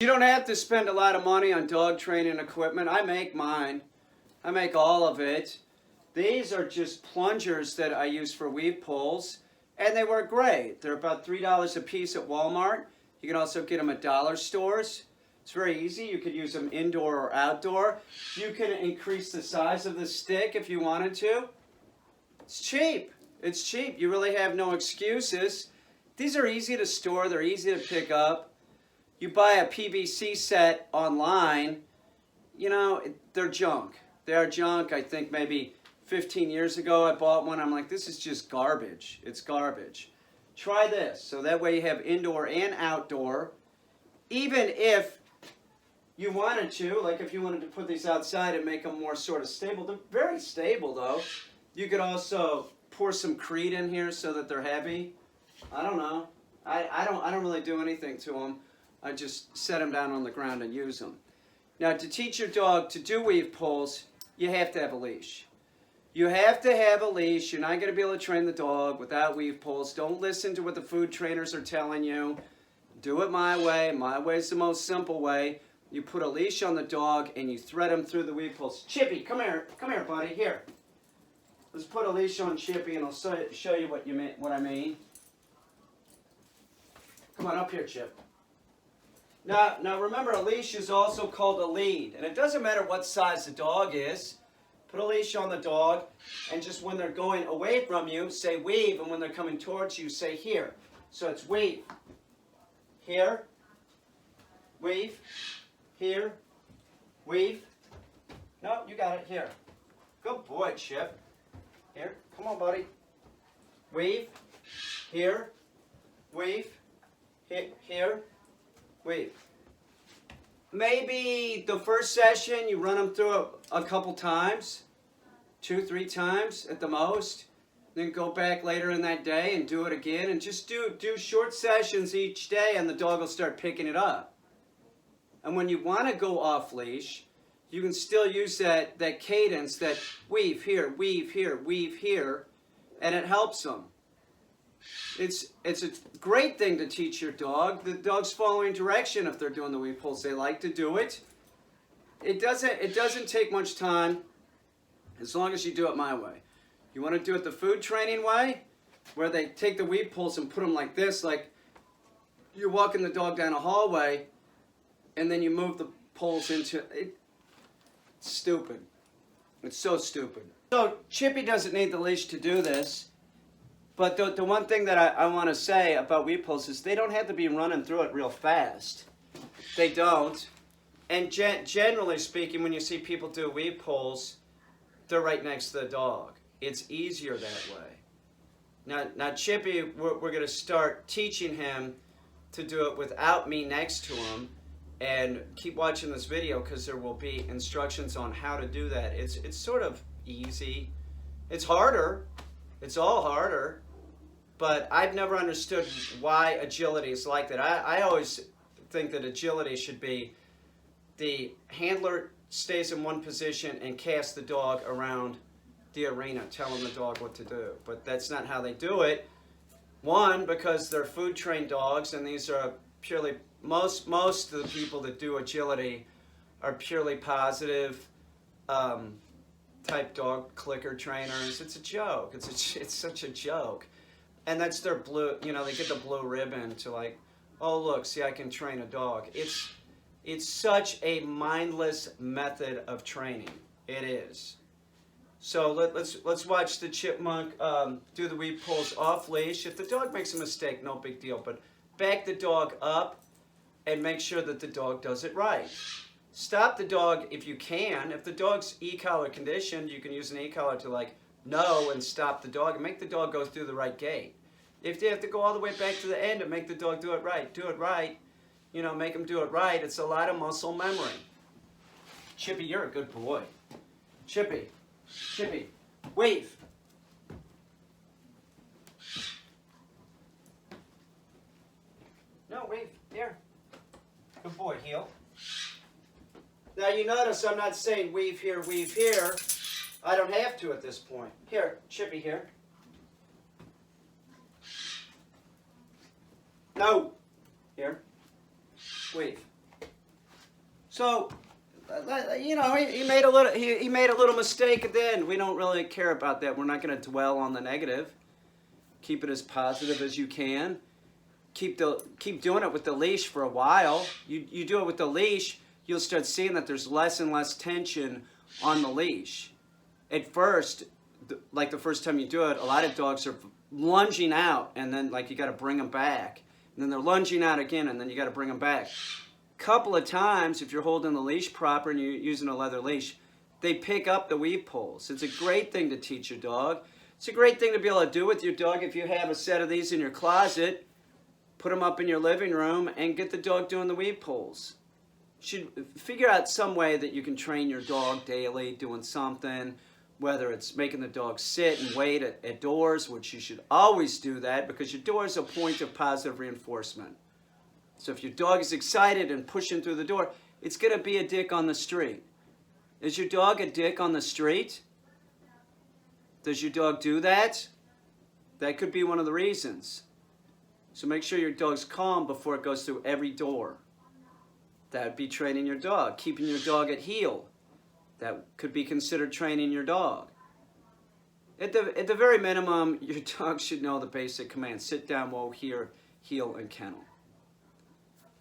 You don't have to spend a lot of money on dog training equipment. I make mine. I make all of it. These are just plungers that I use for weave pulls, and they work great. They're about $3 a piece at Walmart. You can also get them at dollar stores. It's very easy. You could use them indoor or outdoor. You can increase the size of the stick if you wanted to. It's cheap. It's cheap. You really have no excuses. These are easy to store. They're easy to pick up. You buy a PVC set online, you know, they're junk. They're junk. I think maybe 15 years ago I bought one. I'm like, this is just garbage. It's garbage. Try this. So that way you have indoor and outdoor. Even if you wanted to, like if you wanted to put these outside and make them more sort of stable. They're very stable though. You could also pour some Crete in here so that they're heavy. I don't know. I don't really do anything to them. I just set them down on the ground and use them. Now, to teach your dog to do weave pulls, you have to have a leash. You have to have a leash. You're not going to be able to train the dog without weave pulls. Don't listen to what the food trainers are telling you. Do it my way. My way is the most simple way. You put a leash on the dog and you thread him through the weave pulls. Chippy, come here. Come here, buddy. Here. Let's put a leash on Chippy and I'll show you what I mean. Come on up here, Chip. Now remember, a leash is also called a lead, and it doesn't matter what size the dog is. Put a leash on the dog, and just when they're going away from you, say weave, and when they're coming towards you, say here. So it's weave, here, weave, here, weave. No, you got it, here. Good boy, Chip. Here, come on, buddy. Weave, here, weave, here, weave. Maybe the first session you run them through a couple times, 2-3 times at the most. Then go back later in that day and do it again, and just do short sessions each day, and the dog will start picking it up. And when you want to go off leash, you can still use that cadence, that weave here, and it helps them. It's a great thing to teach your dog. The dog's following direction if they're doing the weave pulls. They like to do it. It doesn't take much time as long as you do it my way. You want to do it the food training way, where they take the weave pulls and put them like this, like you're walking the dog down a hallway, and then you move the pulls into it. It's stupid. It's so stupid. So Chippy doesn't need the leash to do this. But the one thing that I want to say about weave pulls is they don't have to be running through it real fast. They don't. And generally speaking, when you see people do weave pulls, they're right next to the dog. It's easier that way. Now Chippy, we're going to start teaching him to do it without me next to him. And keep watching this video because there will be instructions on how to do that. It's sort of easy. It's harder. It's all harder. But I've never understood why agility is like that. I always think that agility should be the handler stays in one position and casts the dog around the arena, telling the dog what to do. But that's not how they do it. One, because they're food trained dogs, and these are purely, most of the people that do agility are purely positive type dog clicker trainers. It's a joke. It's such a joke. And that's their blue, you know, they get the blue ribbon to like, oh look, see, I can train a dog. It's such a mindless method of training. It is. So let's watch the chipmunk do the weave pulls off leash. If the dog makes a mistake, no big deal, but back the dog up and make sure that the dog does it right. Stop the dog if you can. If the dog's e-collar conditioned, you can use an e-collar to like no and stop the dog and make the dog go through the right gate. If you have to go all the way back to the end and make the dog do it right, you know, make him do it right. It's a lot of muscle memory. Chippy, you're a good boy. Chippy, weave. No, weave, here. Good boy, heel. Now you notice I'm not saying weave here, weave here. I don't have to at this point. Here, Chippy here. No. Here. Weave. So, you know, he made a little he made a little mistake at the end. We don't really care about that. We're not going to dwell on the negative. Keep it as positive as you can. Keep doing it with the leash for a while. You do it with the leash, you'll start seeing that there's less and less tension on the leash. At first, like the first time you do it, a lot of dogs are lunging out, and then like you got to bring them back, and then they're lunging out again, and then you got to bring them back. Couple of times, if you're holding the leash proper and you're using a leather leash, they pick up the weave pulls. It's a great thing to teach your dog. It's a great thing to be able to do with your dog. If you have a set of these in your closet, put them up in your living room and get the dog doing the weave pulls. You should figure out some way that you can train your dog daily doing something, whether it's making the dog sit and wait at doors, which you should always do that because your door is a point of positive reinforcement. So if your dog is excited and pushing through the door, it's going to be a dick on the street. Is your dog a dick on the street? Does your dog do that? That could be one of the reasons. So make sure your dog's calm before it goes through every door. That would be training your dog. Keeping your dog at heel. That could be considered training your dog. At the very minimum, your dog should know the basic commands. Sit down, whoa, here, heel, and kennel.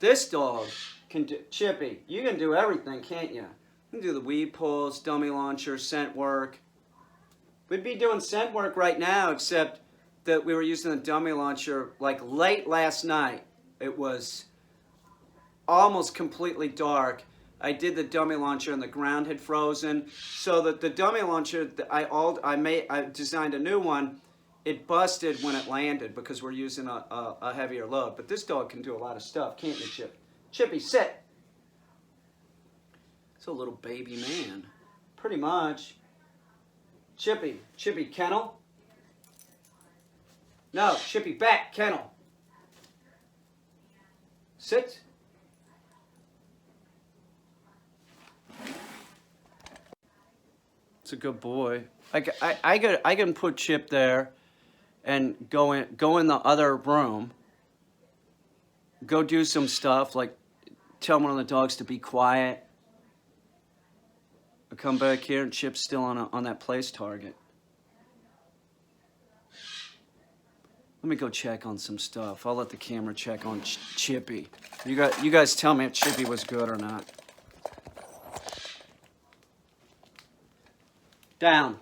This dog can do, Chippy, you can do everything, can't you? You can do the weave pulls, dummy launcher, scent work. We'd be doing scent work right now, except that we were using the dummy launcher like late last night. It was almost completely dark. I did the dummy launcher and the ground had frozen, so that the dummy launcher, I designed a new one. It busted when it landed because we're using a heavier load. But this dog can do a lot of stuff, can't you, Chip? Chippy, sit. It's a little baby man, pretty much. Chippy, kennel. No, Chippy, back, kennel. Sit. It's a good boy. I can put Chip there and go in the other room. Go do some stuff, like tell one of the dogs to be quiet. I come back here and Chip's still on that place target. Let me go check on some stuff. I'll let the camera check on Chippy. You guys tell me if Chippy was good or not. Down.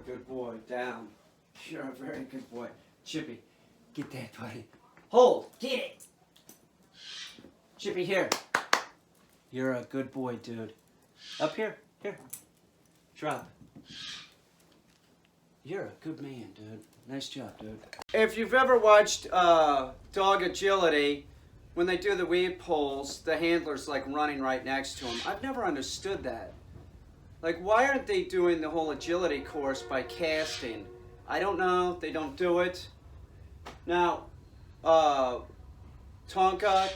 Good boy, down. You're a very good boy. Chippy, get that, buddy. Hold, get it. Chippy, here. You're a good boy, dude. Up here, here. Drop. You're a good man, dude. Nice job, dude. If you've ever watched dog agility, when they do the weave pulls, the handler's like running right next to him. I've never understood that. Like, why aren't they doing the whole agility course by casting? I don't know. They don't do it. Now, Tonka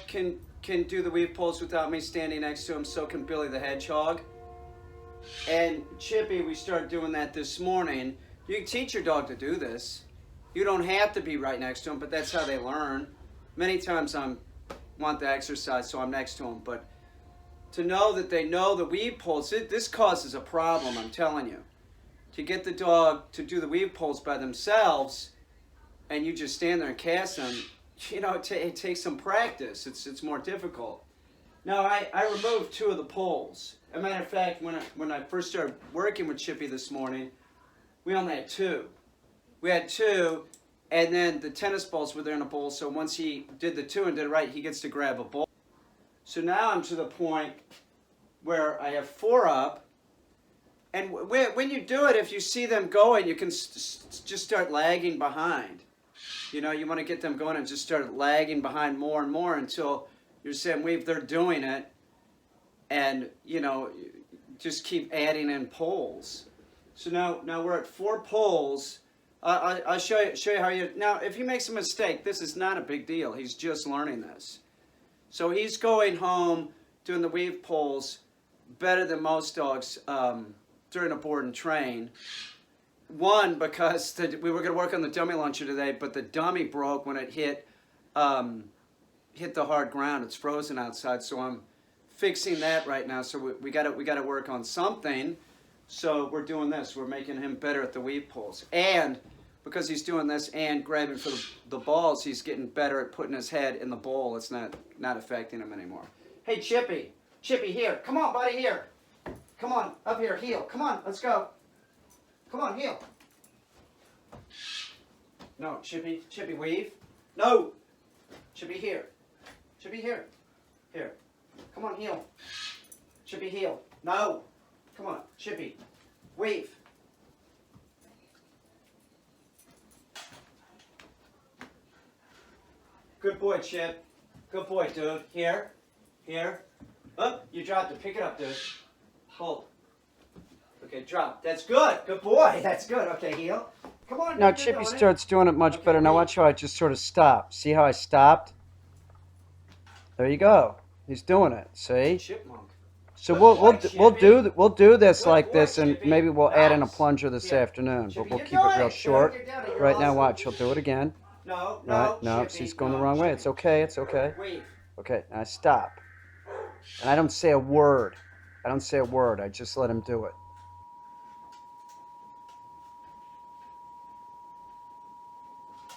can do the weave pulls without me standing next to him, so can Billy the Hedgehog. And Chippy, we started doing that this morning. You can teach your dog to do this. You don't have to be right next to him, but that's how they learn. Many times I want the exercise, so I'm next to him, but to know that they know the weave pulls, this causes a problem, I'm telling you. To get the dog to do the weave pulls by themselves, and you just stand there and cast them, you know, it takes some practice. It's more difficult. Now, I removed 2 of the pulls. As a matter of fact, when I first started working with Chippy this morning, we only had 2. We had 2, and then the tennis balls were there in a bowl, so once he did the 2 and did it right, he gets to grab a ball. So now I'm to the point where I have 4 up. And when you do it, if you see them going, you can just start lagging behind. You know, you want to get them going and just start lagging behind more and more until you're saying, Weave, they're doing it. And, you know, just keep adding in poles. So now we're at 4 poles. I'll show you how you... Now, if he makes a mistake, this is not a big deal. He's just learning this. So he's going home doing the weave poles better than most dogs during a board and train. One, because we were going to work on the dummy launcher today, but the dummy broke when it hit the hard ground. It's frozen outside, so I'm fixing that right now. So we got to work on something. So we're doing this. We're making him better at the weave poles, and because he's doing this and grabbing for the balls, he's getting better at putting his head in the bowl. It's not affecting him anymore. Hey, Chippy, here. Come on, buddy, here. Come on, up here, heel. Come on, let's go. Come on, heel. No, Chippy, weave. No. Chippy, here. Chippy, here. Here. Come on, heel. Chippy, heel. No. Come on, Chippy. Weave. Good boy, Chip. Good boy, dude. Here. Oh, you dropped it. Pick it up, dude. Hold. Okay, drop. That's good. Good boy. That's good. Okay, heel. Come on. Now Chippy starts doing it much better. Now watch how I just sort of stop. See how I stopped? There you go. He's doing it. See? Chipmunk. So we'll do this like this, and maybe we'll add in a plunger this afternoon. But we'll keep it real short. Right now, watch. He'll do it again. No. See, he's going the wrong way. It's okay. Okay, now stop. And I don't say a word. I just let him do it.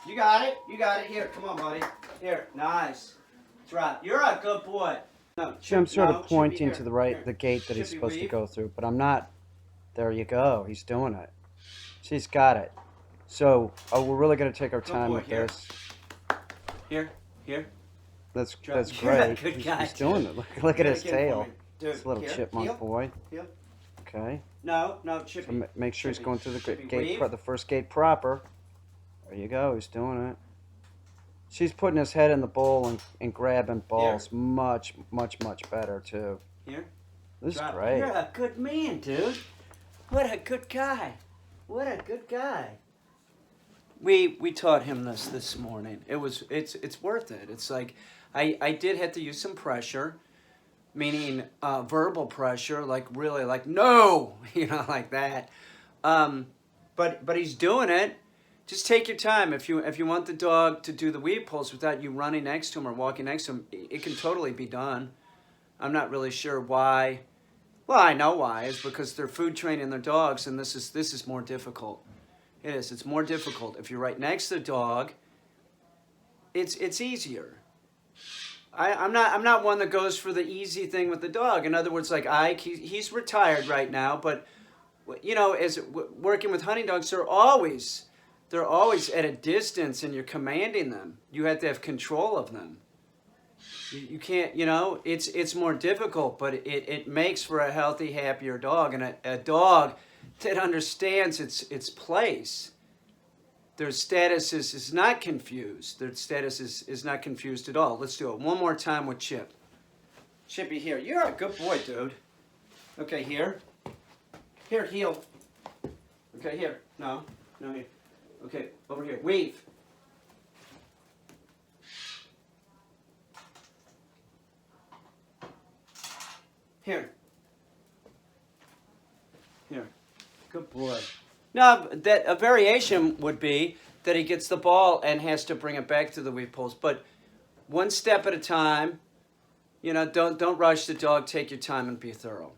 You got it. Here, come on, buddy. Here, nice. Drop. You're a good boy. No, I'm sort of pointing to the gate that he's supposed to go through, but I'm not. There you go. He's doing it. See, he's got it. So, we're really going to take our time with this. Here. That's You're great. a good guy. He's doing it. Look at his tail. Dude, This little chipmunk boy. Heel. Okay. No, Chippy. So make sure he's going through the Chippy, gate, weave. the first gate proper. There you go. He's doing it. She's putting his head in the bowl and grabbing balls much better too. Here. This is Drop. great. You're a good man, dude. What a good guy. We taught him this morning. It's worth it. It's like I did have to use some pressure, meaning verbal pressure, like really like no, like that. But he's doing it. Just take your time. If you want the dog to do the weave pulls without you running next to him or walking next to him, it can totally be done. I'm not really sure why. Well, I know why. It's because they're food training their dogs, and this is more difficult. It is. It's more difficult. If you're right next to the dog, it's easier. I'm not one that goes for the easy thing with the dog. In other words, like Ike, he's retired right now, but as working with hunting dogs, they're always at a distance, and you're commanding them. You have to have control of them. You can't, it's more difficult, but it makes for a healthy, happier dog, and a dog that understands its place. Their status is not confused. Their status is not confused at all. Let's do it one more time with Chip. Chippy, here. You're a good boy, dude. Okay, here. Here, heel. Okay, here. No, here. Okay, over here. Weave. Here. Good boy. Now, a variation would be that he gets the ball and has to bring it back to the weave poles. But one step at a time. Don't rush the dog. Take your time and be thorough.